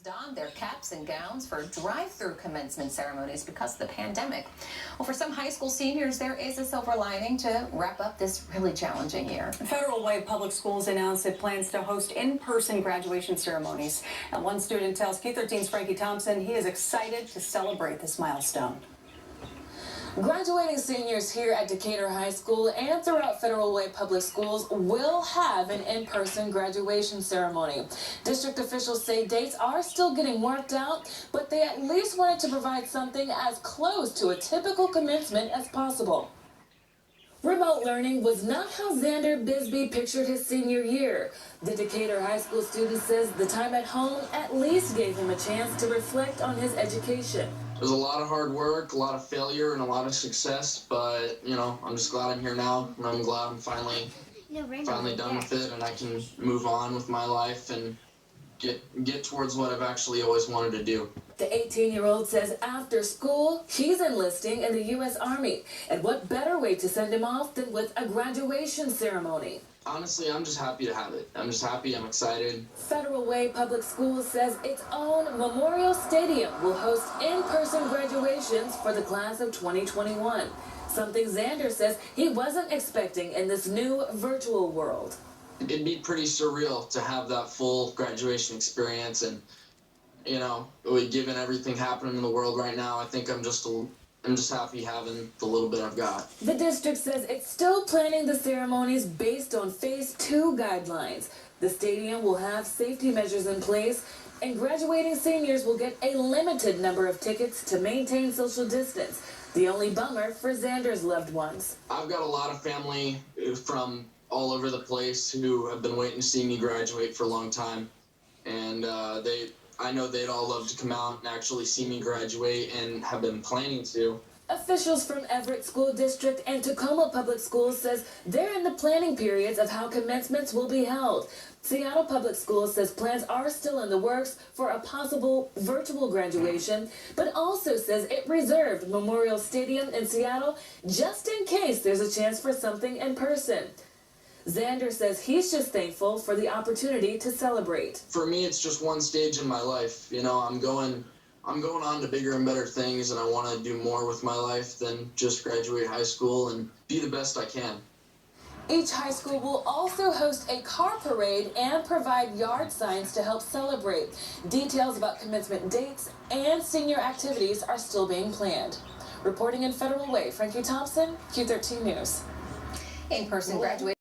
Donned their caps and gowns for drive-through commencement ceremonies because of the pandemic. Well, for some high school seniors, there is a silver lining to wrap up this really challenging year. Federal Way Public Schools announced it plans to host in-person graduation ceremonies. And one student tells Q13's Frankie Thompson he is excited to celebrate this milestone. Graduating seniors here at Decatur High School and throughout Federal Way Public Schools will have an in-person graduation ceremony. District officials say dates are still getting worked out, but they at least wanted to provide something as close to a typical commencement as possible. Remote learning was not how Xander Bisbee pictured his senior year. The Decatur High School student says the time at home at least gave him a chance to reflect on his education. There's a lot of hard work, a lot of failure, and a lot of success, but, I'm just glad I'm here now, and I'm glad I'm finally done with it, and I can move on with my life and get towards what I've actually always wanted to do. The 18-year-old says after school, he's enlisting in the U.S. Army. And what better way to send him off than with a graduation ceremony? Honestly, I'm just happy to have it. I'm just happy, I'm excited. Federal Way Public Schools says its own Memorial Stadium will host in-person graduations for the class of 2021. Something Xander says he wasn't expecting in this new virtual world. It'd be pretty surreal to have that full graduation experience, and given everything happening in the world right now, I think I'm just happy having the little bit I've got. The district says it's still planning the ceremonies based on Phase 2 guidelines. The stadium will have safety measures in place, and graduating seniors will get a limited number of tickets to maintain social distance. The only bummer for Xander's loved ones. I've got a lot of family from all over the place who have been waiting to see me graduate for a long time, and I know they'd all love to come out and actually see me graduate and have been planning to. Officials from Everett School District and Tacoma Public Schools says they're in the planning periods of how commencements will be held. Seattle Public Schools says plans are still in the works for a possible virtual graduation, but also says it reserved Memorial Stadium in Seattle just in case there's a chance for something in person. Xander says he's just thankful for the opportunity to celebrate. For me, it's just one stage in my life. I'm going on to bigger and better things, and I want to do more with my life than just graduate high school and be the best I can. Each high school will also host a car parade and provide yard signs to help celebrate. Details about commencement dates and senior activities are still being planned. Reporting in Federal Way, Frankie Thompson, Q13 News. In-person graduation.